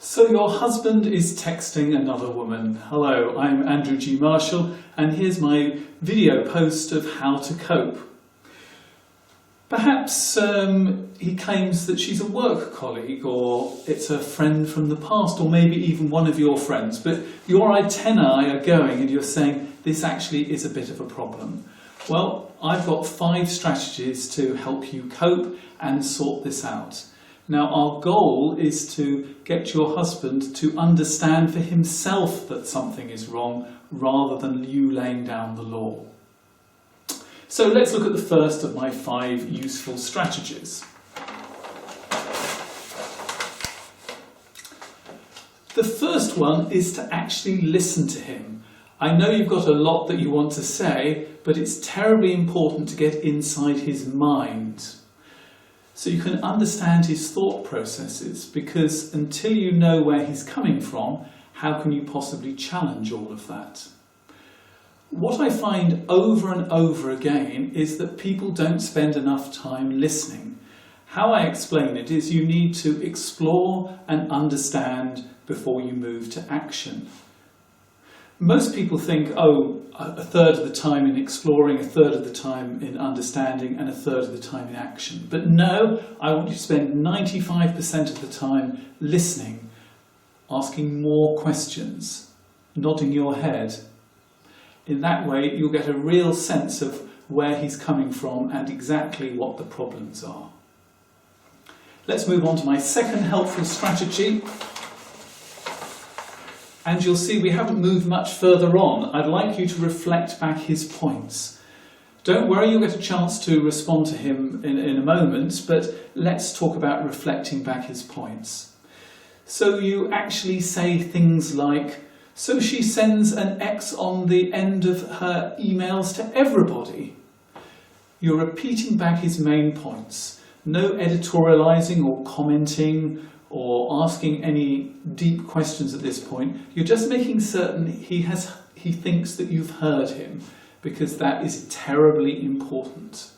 So your husband is texting another woman. Hello, I'm Andrew G. Marshall, and here's my video post of how to cope. Perhaps he claims that she's a work colleague, or it's a friend from the past, or maybe even one of your friends, but your antennae are going and you're saying this actually is a bit of a problem. Well, I've got 5 strategies to help you cope and sort this out. Now, our goal is to get your husband to understand for himself that something is wrong, rather than you laying down the law. So let's look at the first of my 5 useful strategies. The first one is to actually listen to him. I know you've got a lot that you want to say, but it's terribly important to get inside his mind, so you can understand his thought processes, because until you know where he's coming from, how can you possibly challenge all of that? What I find over and over again is that people don't spend enough time listening. How I explain it is you need to explore and understand before you move to action. Most people think, oh, a third of the time in exploring, a third of the time in understanding, and a third of the time in action. But no, I want you to spend 95% of the time listening, asking more questions, nodding your head. In that way, you'll get a real sense of where he's coming from and exactly what the problems are. Let's move on to my second helpful strategy. And you'll see we haven't moved much further on. I'd like you to reflect back his points. Don't worry, you'll get a chance to respond to him in a moment, but let's talk about reflecting back his points. So you actually say things like, so she sends an X on the end of her emails to everybody. You're repeating back his main points. No editorialising or commenting or asking any deep questions at this point. You're just making certain he thinks that you've heard him, because that is terribly important.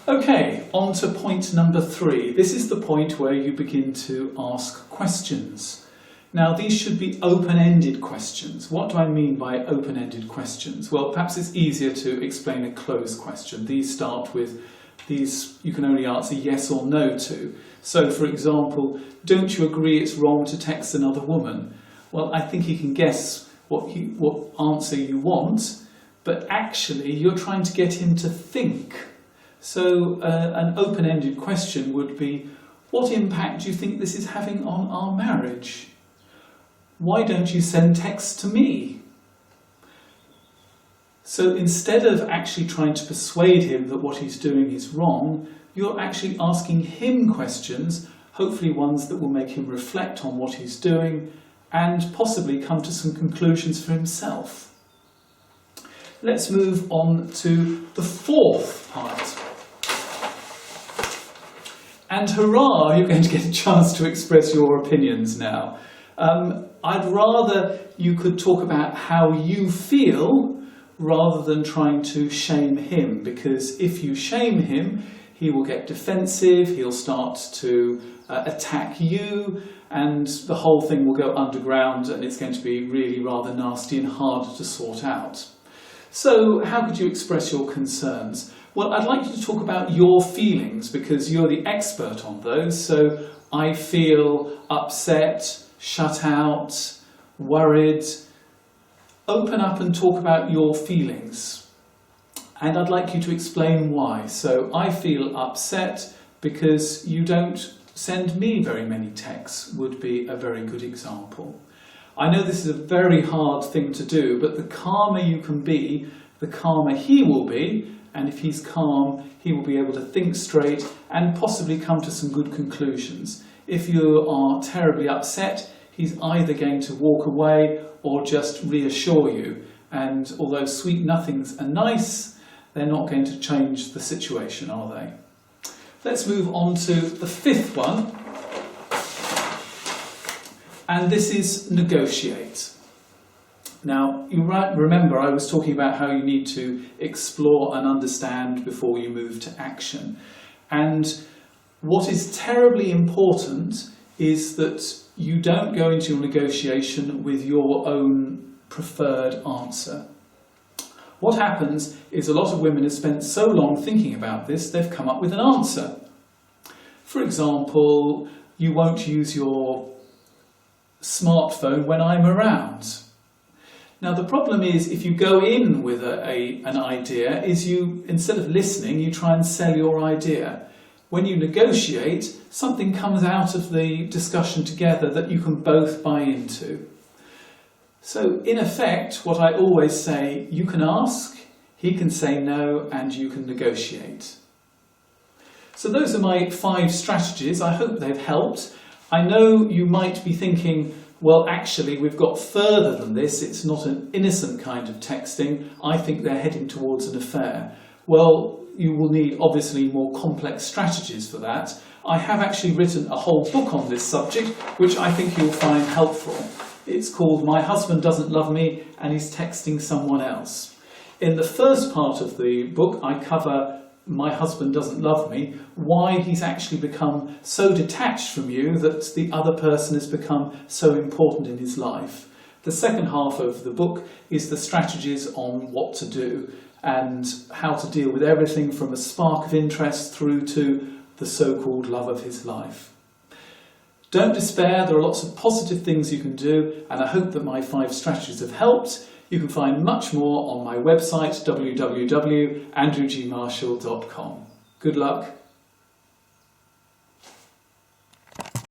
Okay, on to point number 3. This is the point where you begin to ask questions. Now, these should be open-ended questions. What do I mean by open-ended questions? Well, perhaps it's easier to explain a closed question. These start with these you can only answer yes or no to. So, for example, don't you agree it's wrong to text another woman? Well, I think he can guess what answer you want, but actually you're trying to get him to think. So an open-ended question would be, what impact do you think this is having on our marriage? Why don't you send texts to me? So instead of actually trying to persuade him that what he's doing is wrong, you're actually asking him questions, hopefully ones that will make him reflect on what he's doing and possibly come to some conclusions for himself. Let's move on to the 4th part. And hurrah, you're going to get a chance to express your opinions now. I'd rather you could talk about how you feel rather than trying to shame him, because if you shame him, he will get defensive, he'll start to attack you, and the whole thing will go underground and it's going to be really rather nasty and hard to sort out. So how could you express your concerns? Well, I'd like you to talk about your feelings, because you're the expert on those. So I feel upset, shut out, worried. Open up and talk about your feelings. And I'd like you to explain why. So I feel upset because you don't send me very many texts would be a very good example. I know this is a very hard thing to do, but the calmer you can be, the calmer he will be. And if he's calm, he will be able to think straight and possibly come to some good conclusions. If you are terribly upset, he's either going to walk away or just reassure you. And although sweet nothings are nice, they're not going to change the situation, are they? Let's move on to the 5th one. And this is negotiate. Now, you remember I was talking about how you need to explore and understand before you move to action. And what is terribly important is that you don't go into your negotiation with your own preferred answer. What happens is a lot of women have spent so long thinking about this, they've come up with an answer. For example, you won't use your smartphone when I'm around. Now the problem is, if you go in with an idea, is you, instead of listening, you try and sell your idea. When you negotiate, something comes out of the discussion together that you can both buy into. So in effect, what I always say, you can ask, he can say no, and you can negotiate. So those are my 5 strategies. I hope they've helped. I know you might be thinking, well, actually, we've got further than this. It's not an innocent kind of texting. I think they're heading towards an affair. Well, you will need, obviously, more complex strategies for that. I have actually written a whole book on this subject, which I think you'll find helpful. It's called My Husband Doesn't Love Me and He's Texting Someone Else. In the first part of the book, I cover My Husband Doesn't Love Me, why he's actually become so detached from you that the other person has become so important in his life. The second half of the book is the strategies on what to do and how to deal with everything from a spark of interest through to the so-called love of his life. Don't despair, there are lots of positive things you can do, and I hope that my 5 strategies have helped. You can find much more on my website, www.andrewgmarshall.com. Good luck.